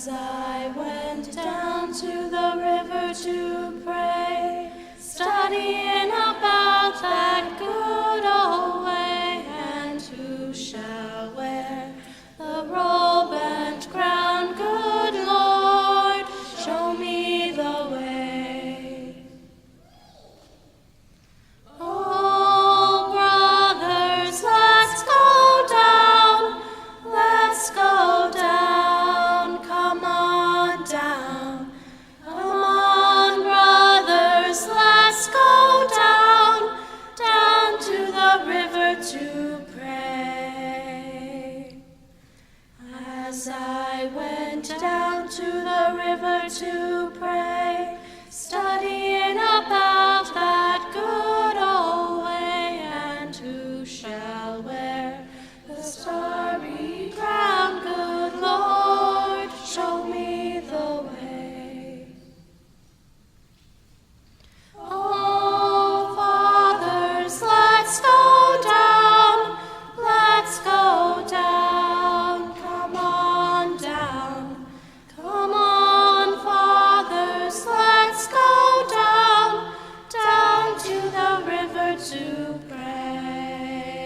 As I went down to the river to pray, studying about that good old way, and who shall wear the robe and crown, good Lord, show me the way. Oh, brothers, let's go down, let's go down, come on down. Come on, brothers, let's go down, down to the river to pray. As I went down to the river to pray, studying about that good old way, and who shall wear the starry crown, good Lord, show me the way. Oh, fathers, let's go down, let's go down, come on down. Come on, fathers, let's go down, down to the river to pray.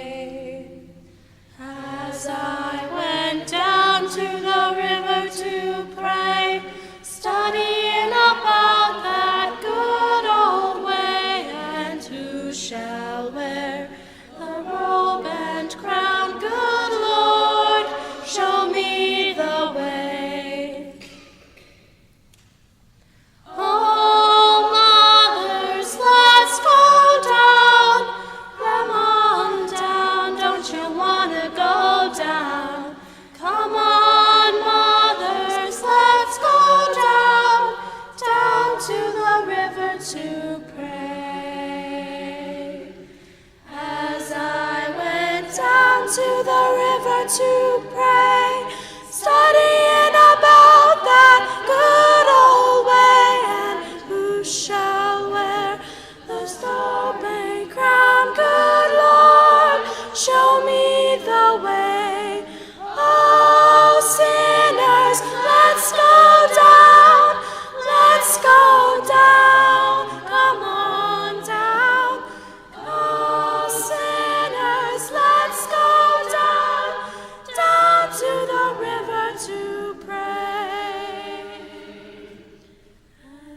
As I went down to the river to pray, studying about that good old way, and who shall wear the robe and crown, good Lord, show me the way. Oh, mothers, let's go down, come on down, don't you want to go down? Come on, mothers, let's go down, down to the river to pray. As I went down to the river to pray, studying about that good old way, and who shall wear the star-spangled crown, good Lord, show me the way. Oh, sinners, let's go down, let's go down, come on down. Oh, sinners, let's go down, down to the river to pray.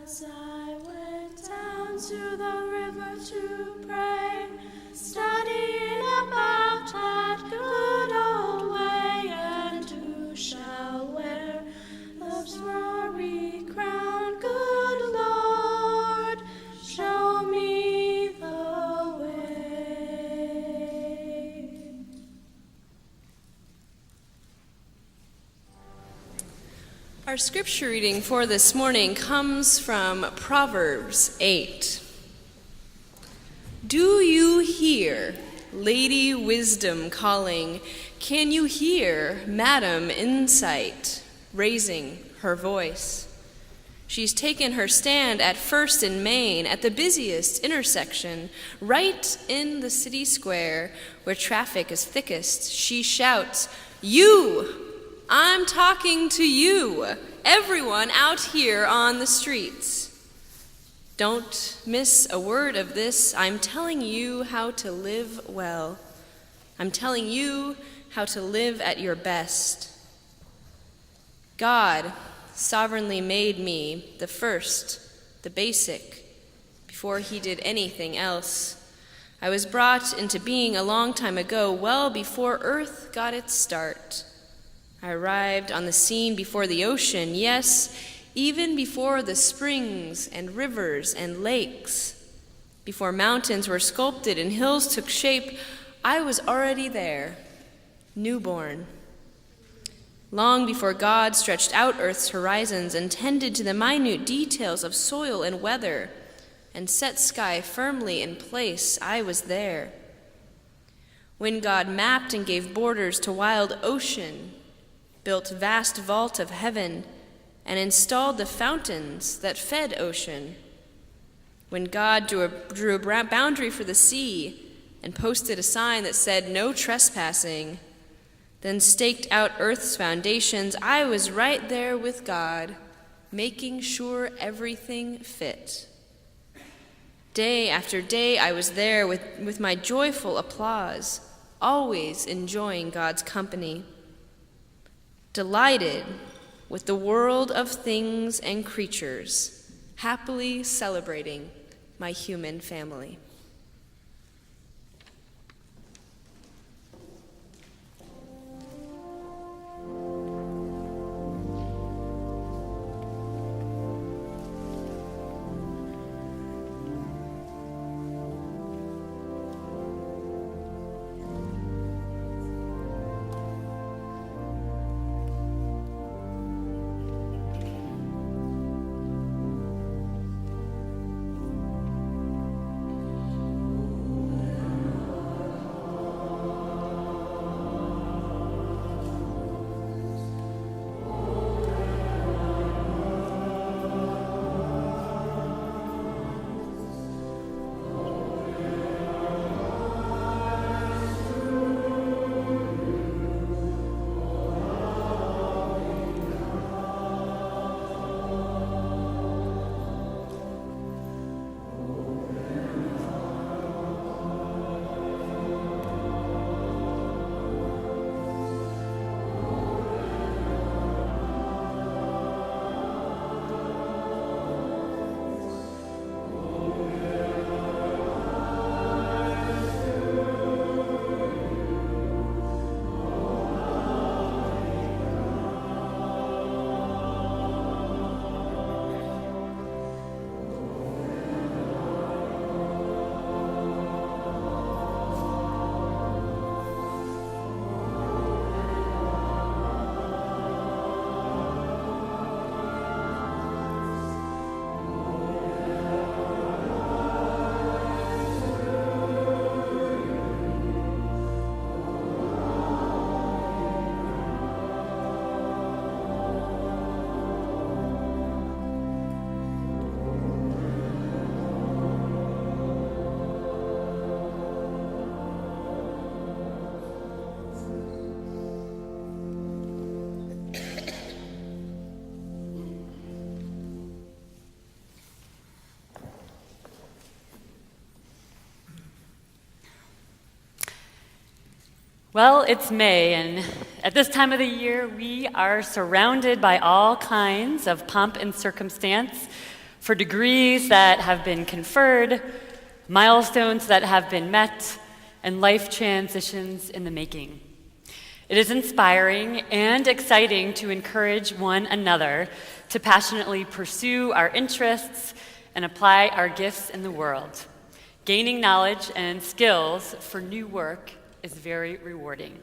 As I went down to the river to pray, studying about that good old way, and who shall wear the starry crown, good Lord, show me the way. Our scripture reading for this morning comes from Proverbs 8. Do you hear Lady Wisdom calling? Can you hear Madam Insight raising her voice? She's taken her stand at First and Main, at the busiest intersection, right in the city square where traffic is thickest. She shouts, "You! I'm talking to you, everyone out here on the streets. Don't miss a word of this. I'm telling you how to live well. I'm telling you how to live at your best. God sovereignly made me the first, the basic, before he did anything else. I was brought into being a long time ago, well before Earth got its start. I arrived on the scene before the ocean, yes, even before the springs and rivers and lakes. Before mountains were sculpted and hills took shape, I was already there, newborn. Long before God stretched out Earth's horizons and tended to the minute details of soil and weather and set sky firmly in place, I was there. When God mapped and gave borders to wild ocean, built vast vault of heaven, and installed the fountains that fed ocean. When God drew a boundary for the sea and posted a sign that said no trespassing, then staked out earth's foundations, I was right there with God, making sure everything fit. Day after day I was there with my joyful applause, always enjoying God's company, delighted with the world of things and creatures, happily celebrating my human family. Well, it's May, and at this time of the year, we are surrounded by all kinds of pomp and circumstance for degrees that have been conferred, milestones that have been met, and life transitions in the making. It is inspiring and exciting to encourage one another to passionately pursue our interests and apply our gifts in the world. Gaining knowledge and skills for new work is very rewarding.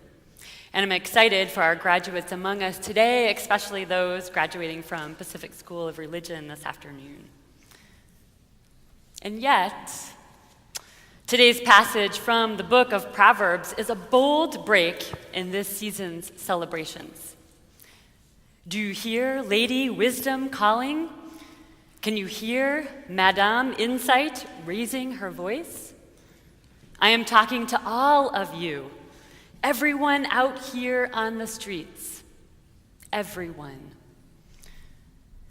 And I'm excited for our graduates among us today, especially those graduating from Pacific School of Religion this afternoon. And yet, today's passage from the book of Proverbs is a bold break in this season's celebrations. Do you hear Lady Wisdom calling? Can you hear Madame Insight raising her voice? I am talking to all of you, everyone out here on the streets, everyone.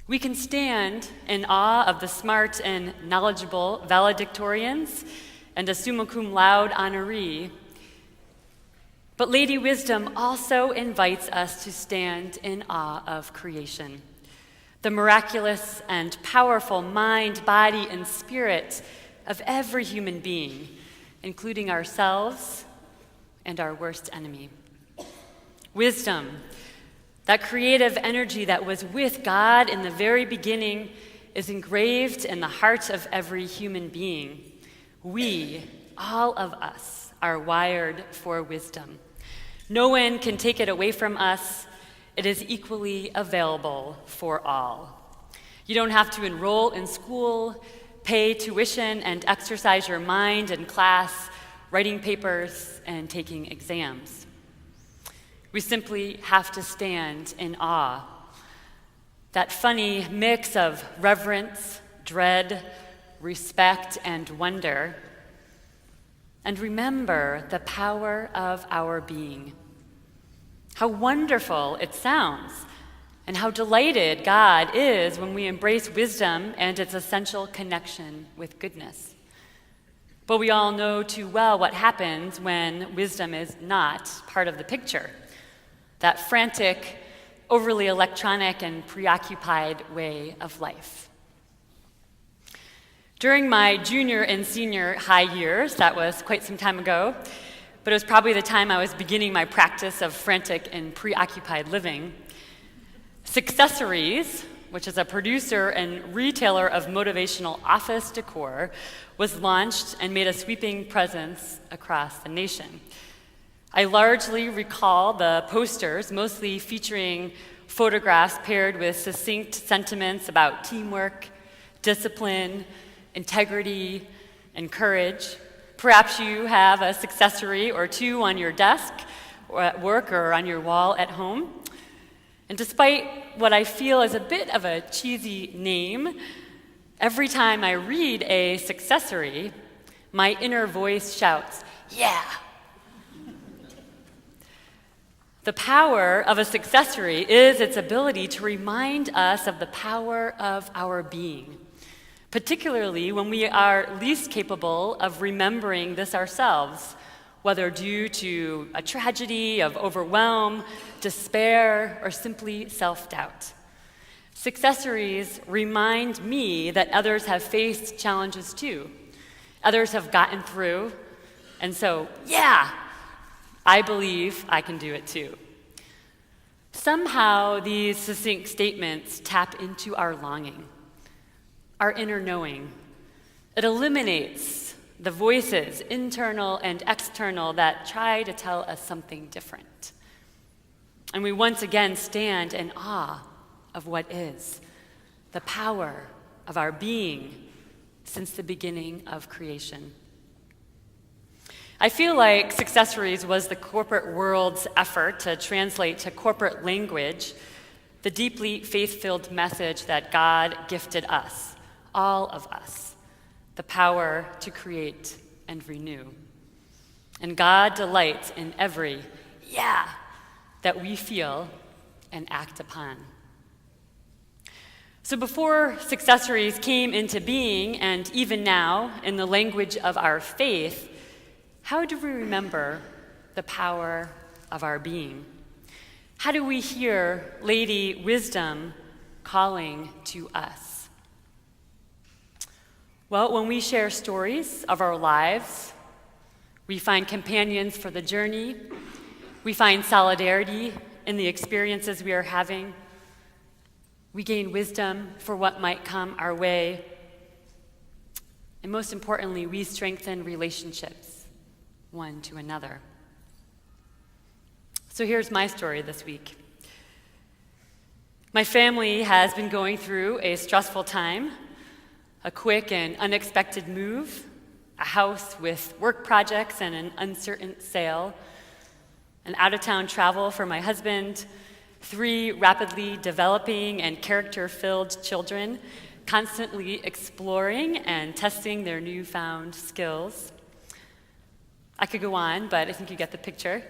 We can stand in awe of the smart and knowledgeable valedictorians and a summa cum laude honoree, but Lady Wisdom also invites us to stand in awe of creation, the miraculous and powerful mind, body, and spirit of every human being, including ourselves and our worst enemy. Wisdom, that creative energy that was with God in the very beginning, is engraved in the heart of every human being. We, all of us, are wired for wisdom. No one can take it away from us. It is equally available for all. You don't have to enroll in school, pay tuition, and exercise your mind in class, writing papers, and taking exams. We simply have to stand in awe. That funny mix of reverence, dread, respect, and wonder. And remember the power of our being. How wonderful it sounds, and how delighted God is when we embrace wisdom and its essential connection with goodness. But we all know too well what happens when wisdom is not part of the picture. That frantic, overly electronic, and preoccupied way of life. During my junior and senior high years, that was quite some time ago, but it was probably the time I was beginning my practice of frantic and preoccupied living, Successories, which is a producer and retailer of motivational office decor, was launched and made a sweeping presence across the nation. I largely recall the posters, mostly featuring photographs paired with succinct sentiments about teamwork, discipline, integrity, and courage. Perhaps you have a successory or two on your desk or at work or on your wall at home. And despite what I feel is a bit of a cheesy name, every time I read a successory, my inner voice shouts, "Yeah!" The power of a successory is its ability to remind us of the power of our being, particularly when we are least capable of remembering this ourselves, whether due to a tragedy of overwhelm, despair, or simply self-doubt. Successories remind me that others have faced challenges too. Others have gotten through, and so, yeah, I believe I can do it too. Somehow, these succinct statements tap into our longing, our inner knowing. It eliminates the voices, internal and external, that try to tell us something different. And we once again stand in awe of what is, the power of our being since the beginning of creation. I feel like Successories was the corporate world's effort to translate to corporate language the deeply faith-filled message that God gifted us, all of us, the power to create and renew. And God delights in every "yeah" that we feel and act upon. So before Successories came into being, and even now, in the language of our faith, how do we remember the power of our being? How do we hear Lady Wisdom calling to us? Well, when we share stories of our lives, we find companions for the journey, we find solidarity in the experiences we are having, we gain wisdom for what might come our way, and most importantly, we strengthen relationships one to another. So here's my story this week. My family has been going through a stressful time. A quick and unexpected move, a house with work projects and an uncertain sale, an out-of-town travel for my husband, 3 rapidly developing and character-filled children, constantly exploring and testing their newfound skills. I could go on, but I think you get the picture.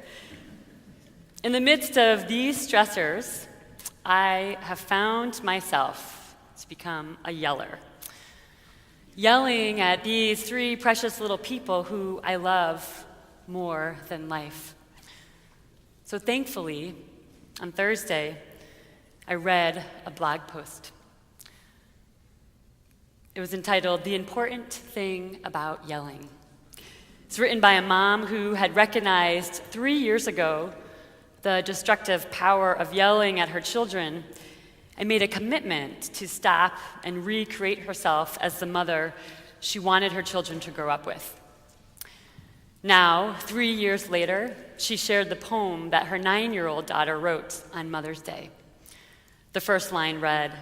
In the midst of these stressors, I have found myself to become a yeller. Yelling at these 3 precious little people who I love more than life. So thankfully, on Thursday, I read a blog post. It was entitled, "The Important Thing About Yelling." It's written by a mom who had recognized 3 years ago the destructive power of yelling at her children and made a commitment to stop and recreate herself as the mother she wanted her children to grow up with. Now, 3 years later, she shared the poem that her 9-year-old daughter wrote on Mother's Day. The first line read,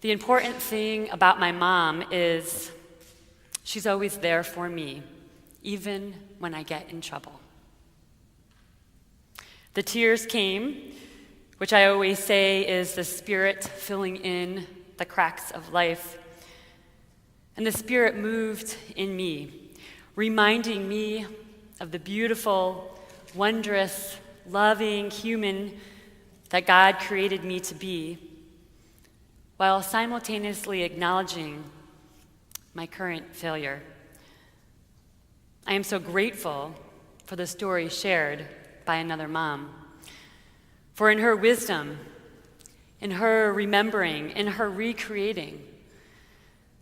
"The important thing about my mom is she's always there for me, even when I get in trouble." The tears came, which I always say is the Spirit filling in the cracks of life. And the Spirit moved in me, reminding me of the beautiful, wondrous, loving human that God created me to be, while simultaneously acknowledging my current failure. I am so grateful for the story shared by another mom. For in her wisdom, in her remembering, in her recreating,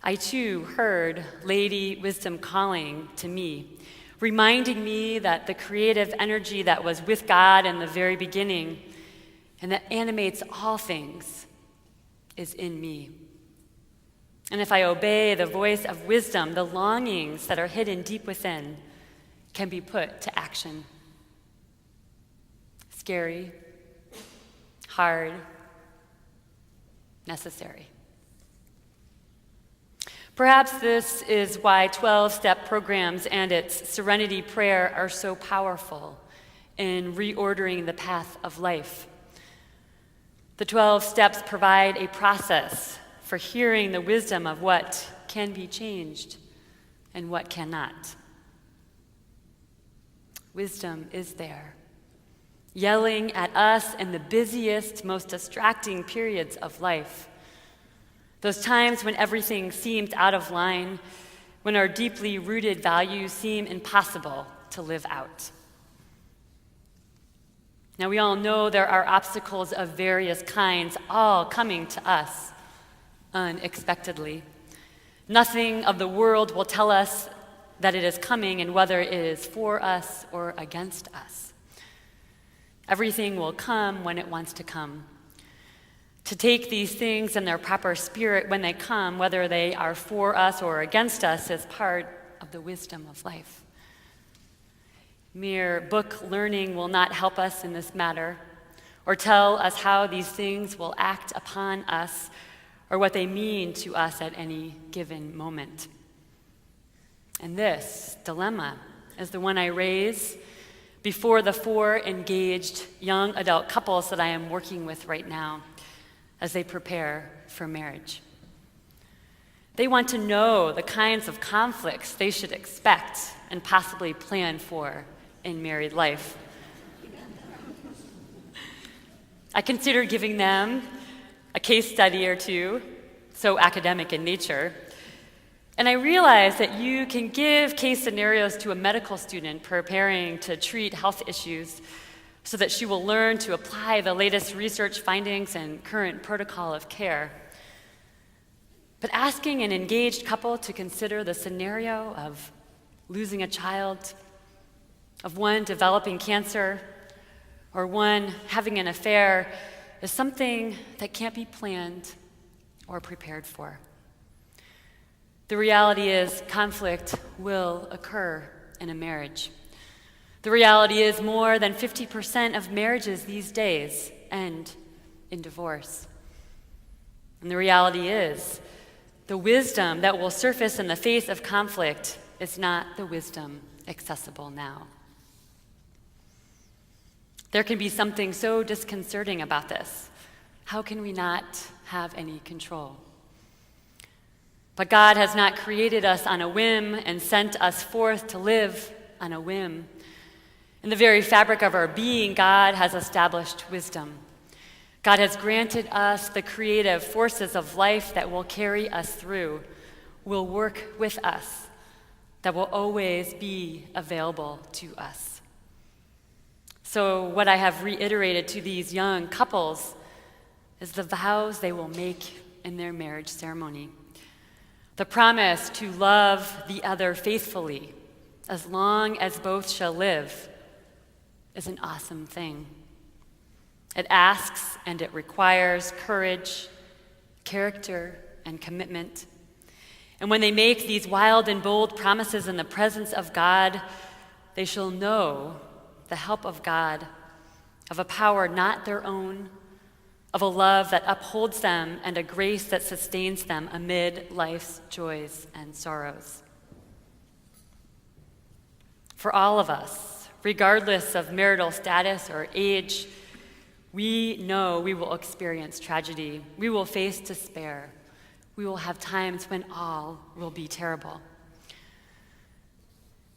I too heard Lady Wisdom calling to me, reminding me that the creative energy that was with God in the very beginning and that animates all things is in me. And if I obey the voice of wisdom, the longings that are hidden deep within can be put to action. Scary, hard, necessary. Perhaps this is why 12-step programs and its serenity prayer are so powerful in reordering the path of life. The 12 steps provide a process for hearing the wisdom of what can be changed and what cannot. Wisdom is there, yelling at us in the busiest, most distracting periods of life. Those times when everything seemed out of line, when our deeply rooted values seem impossible to live out. Now, we all know there are obstacles of various kinds, all coming to us unexpectedly. Nothing of the world will tell us that it is coming and whether it is for us or against us. Everything will come when it wants to come. To take these things in their proper spirit when they come, whether they are for us or against us, is part of the wisdom of life. Mere book learning will not help us in this matter, or tell us how these things will act upon us, or what they mean to us at any given moment. And this dilemma is the one I raise before the 4 engaged young adult couples that I am working with right now as they prepare for marriage. They want to know the kinds of conflicts they should expect and possibly plan for in married life. I considered giving them a case study or two, so academic in nature, and I realized that you can give case scenarios to a medical student preparing to treat health issues so that she will learn to apply the latest research findings and current protocol of care. But asking an engaged couple to consider the scenario of losing a child, of one developing cancer, or one having an affair is something that can't be planned or prepared for. The reality is conflict will occur in a marriage. The reality is more than 50% of marriages these days end in divorce. And the reality is the wisdom that will surface in the face of conflict is not the wisdom accessible now. There can be something so disconcerting about this. How can we not have any control? But God has not created us on a whim and sent us forth to live on a whim. In the very fabric of our being, God has established wisdom. God has granted us the creative forces of life that will carry us through, will work with us, that will always be available to us. So what I have reiterated to these young couples is the vows they will make in their marriage ceremony. The promise to love the other faithfully as long as both shall live is an awesome thing. It asks and it requires courage, character, and commitment. And when they make these wild and bold promises in the presence of God, they shall know the help of God, of a power not their own, of a love that upholds them and a grace that sustains them amid life's joys and sorrows. For all of us, regardless of marital status or age, we know we will experience tragedy. We will face despair. We will have times when all will be terrible.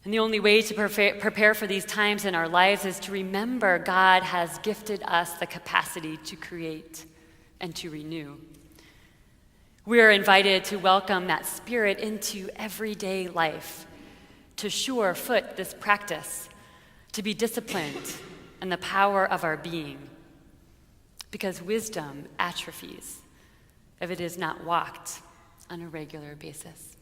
And the only way to prepare for these times in our lives is to remember God has gifted us the capacity to create and to renew. We are invited to welcome that spirit into everyday life, to sure-foot this practice, to be disciplined in the power of our being, because wisdom atrophies if it is not walked on a regular basis.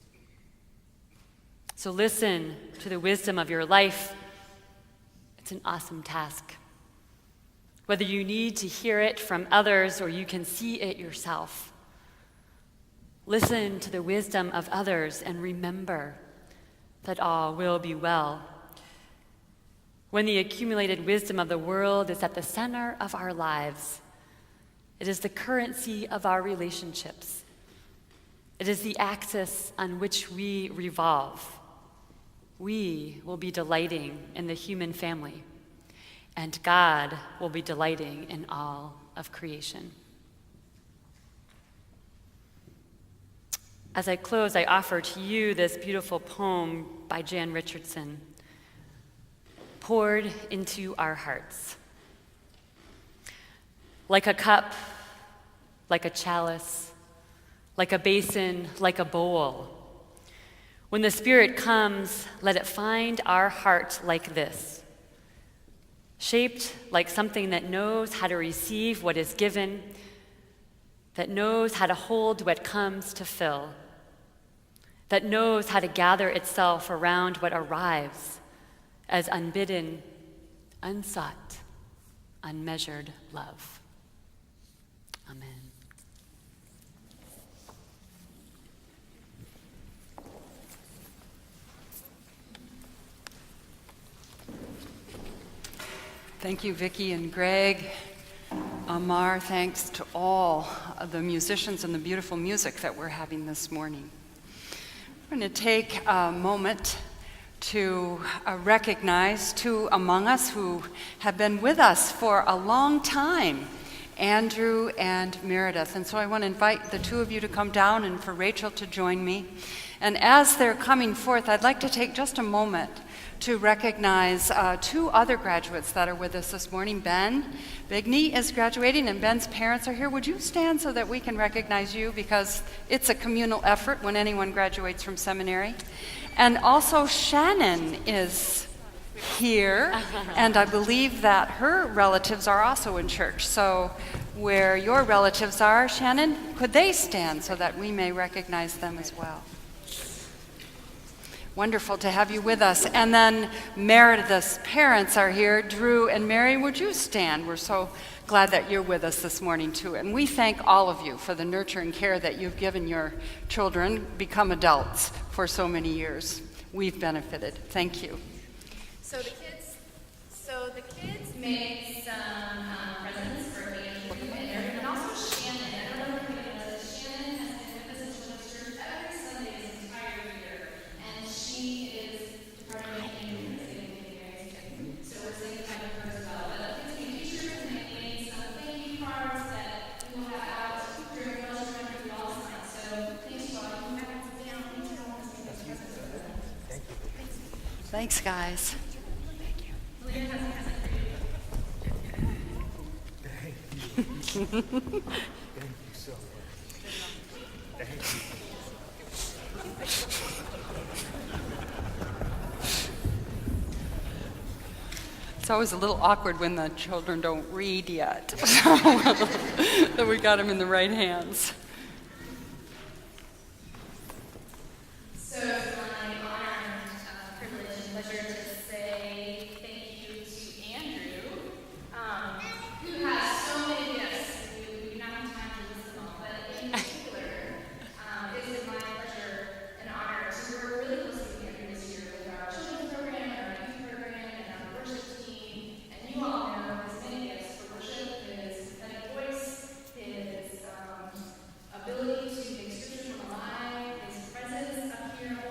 So listen to the wisdom of your life. It's an awesome task. Whether you need to hear it from others or you can see it yourself, listen to the wisdom of others and remember that all will be well. When the accumulated wisdom of the world is at the center of our lives, it is the currency of our relationships. It is the axis on which we revolve. We will be delighting in the human family, and God will be delighting in all of creation. As I close, I offer to you this beautiful poem by Jan Richardson, poured into our hearts. Like a cup, like a chalice, like a basin, like a bowl. When the Spirit comes, let it find our heart like this, shaped like something that knows how to receive what is given, that knows how to hold what comes to fill, that knows how to gather itself around what arrives as unbidden, unsought, unmeasured love. Amen. Thank you, Vicki and Greg. Amar, thanks to all of the musicians and the beautiful music that we're having this morning. We're going to take a moment to recognize two among us who have been with us for a long time, Andrew and Meredith. And so I want to invite the two of you to come down and for Rachel to join me. And as they're coming forth, I'd like to take just a moment to recognize two other graduates that are with us this morning. Ben Bigney is graduating, and Ben's parents are here. Would you stand so that we can recognize you, because it's a communal effort when anyone graduates from seminary. And also Shannon is here, and I believe that her relatives are also in church. So where your relatives are, Shannon, could they stand so that we may recognize them as well? Wonderful to have you with us. And then Meredith's parents are here. Drew and Mary, would you stand? We're so glad that you're with us this morning too. And we thank all of you for the nurture and care that you've given your children become adults for so many years. We've benefited. Thank you. So the kids made some presents for Andrew and also Shannon. I don't know if anybody knows this. Shannon has been with us in Children's Church every Sunday this entire year, and she is part of Andrew. So we're saying hi to her as well. But the kids made t-shirts and they made some thank you cards that we will have out during Fellowship after we all sign. So thanks you all. You can back and sit down. Thanks, guys. Thank you so much. Thank you. It's always a little awkward when the children don't read yet. So we got them in the right hands. So it's my honor and privilege and pleasure to say thank you to Andrew, who has so many gifts. We do not have time to list them all, but in particular, it is my pleasure and honor to work really closely with Andrew this year with our children's program, and our youth program, and our worship team. And you all know his many gifts for worship, his pathetic voice, his ability to make scripture come alive, his presence up here on the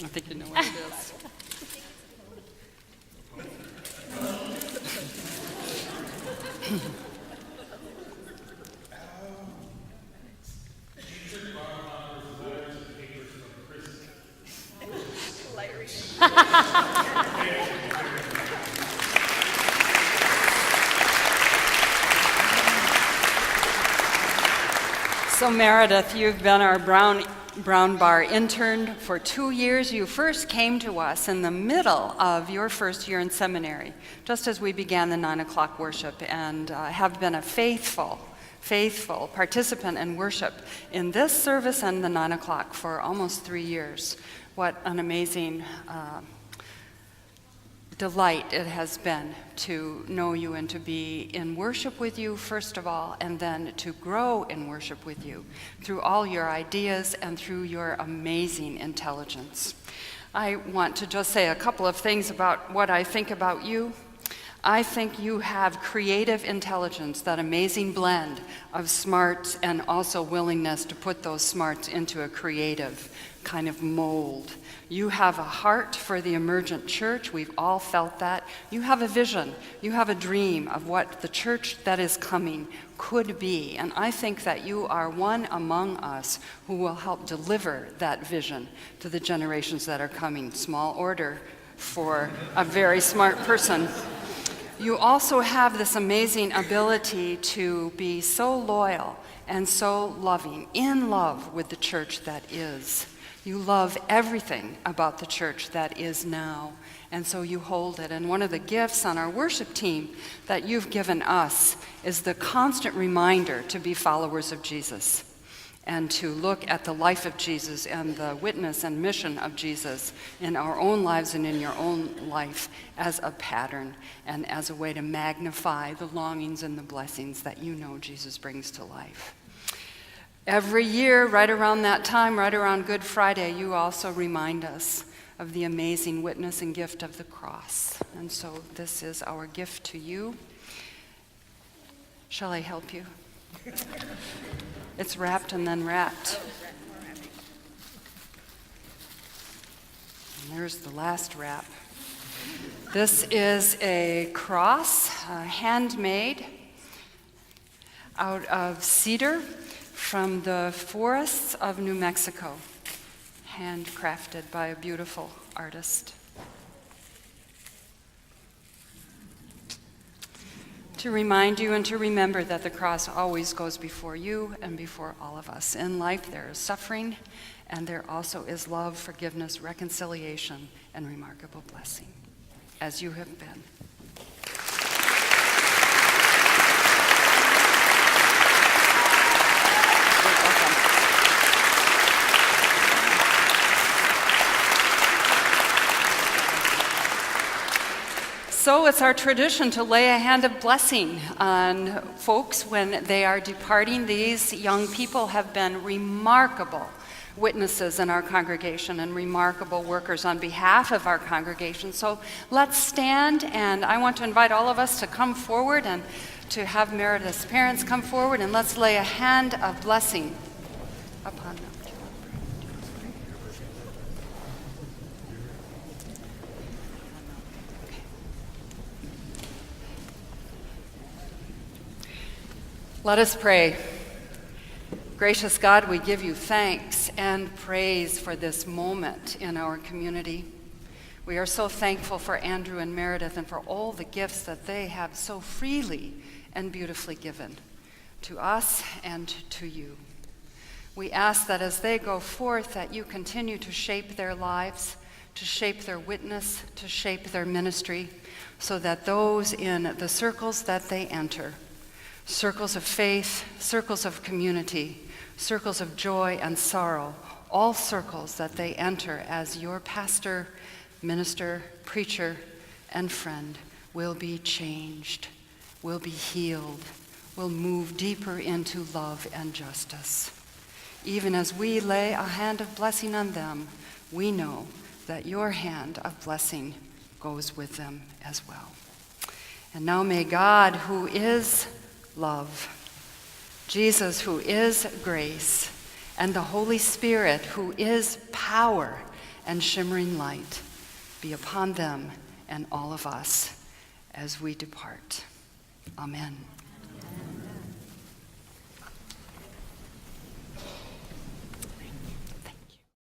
I think you know what it is. So Meredith, you've been our Brown Bar intern for 2 years. You first came to us in the middle of your first year in seminary, just as we began the 9 o'clock worship, and have been a faithful participant in worship in this service and the 9 o'clock for almost 3 years. What an amazing delight it has been to know you and to be in worship with you, first of all, and then to grow in worship with you through all your ideas and through your amazing intelligence. I want to just say a couple of things about what I think about you. I think you have creative intelligence, that amazing blend of smarts and also willingness to put those smarts into a creative kind of mold. You have a heart for the emergent church. We've all felt that. You have a vision. You have a dream of what the church that is coming could be. And I think that you are one among us who will help deliver that vision to the generations that are coming. Small order for a very smart person. You also have this amazing ability to be so loyal and so loving, in love with the church that is. You love everything about the church that is now, and so you hold it. And one of the gifts on our worship team that you've given us is the constant reminder to be followers of Jesus and to look at the life of Jesus and the witness and mission of Jesus in our own lives and in your own life as a pattern and as a way to magnify the longings and the blessings that you know Jesus brings to life. Every year, right around that time, right around Good Friday, you also remind us of the amazing witness and gift of the cross. And so this is our gift to you. Shall I help you? It's wrapped and then wrapped. And there's the last wrap. This is a cross, handmade out of cedar from the forests of New Mexico, handcrafted by a beautiful artist. To remind you and to remember that the cross always goes before you and before all of us. In life there is suffering, and there also is love, forgiveness, reconciliation, and remarkable blessing, as you have been. So it's our tradition to lay a hand of blessing on folks when they are departing. These young people have been remarkable witnesses in our congregation and remarkable workers on behalf of our congregation. So let's stand, and I want to invite all of us to come forward and to have Meredith's parents come forward, and let's lay a hand of blessing upon them. Let us pray. Gracious God, we give you thanks and praise for this moment in our community. We are so thankful for Andrew and Meredith and for all the gifts that they have so freely and beautifully given to us and to you. We ask that as they go forth, that you continue to shape their lives, to shape their witness, to shape their ministry, so that those in the circles that they enter, circles of faith, circles of community, circles of joy and sorrow, all circles that they enter as your pastor, minister, preacher, and friend, will be changed, will be healed, will move deeper into love and justice. Even as we lay a hand of blessing on them, we know that your hand of blessing goes with them as well. And now may God, who is love, Jesus, who is grace, and the Holy Spirit, who is power and shimmering light be upon them and all of us as we depart. Amen.